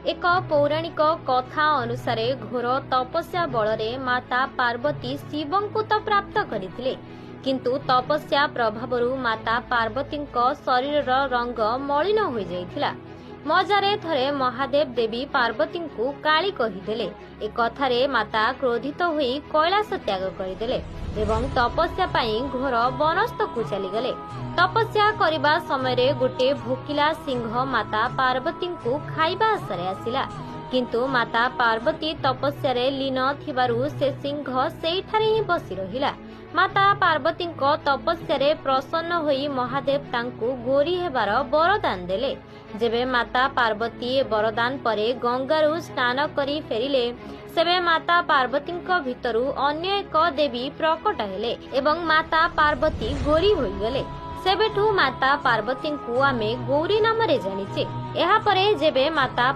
एक पौराणिक कथा अनुसार घोर तपस्या बलरे माता पार्वती शिवं को तो प्राप्त करथिले, किंतु तपस्या प्रभावरु माता पार्वती शरीर रंग मलिन हो जाइथिला। मजारे थरे महादेव देवी पार्वती को काली कहीदेले। ए कथारे माता क्रोधित होई कैलाश त्याग करदेले एवं तपस्या पाई घोर वनस्थ को चलीगले। तपस्या करिबा समय गोटे भोकिला सिंह माता पार्वती को खाइबा आशरे आसिला, किंतु माता पार्वती तपस्या रे लीन थिबारु से सिंह सेठारे ही बसी रहिला। माता पार्वती तपस्या रे प्रसन्न होई महादेव तांकु गोरी हेबार वरदान देले। जेबे माता पार्वती वरदान परे गंगारू स्नान करी फेरिले, सेबे माता पार्वती भितरु अन्य एक देवी प्रकट हेले एवं माता पार्वती गोरी होई गले। सेबेठू माता पार्वती को आमे गौरी नाम रे जानिचे। एहा परे जेबे माता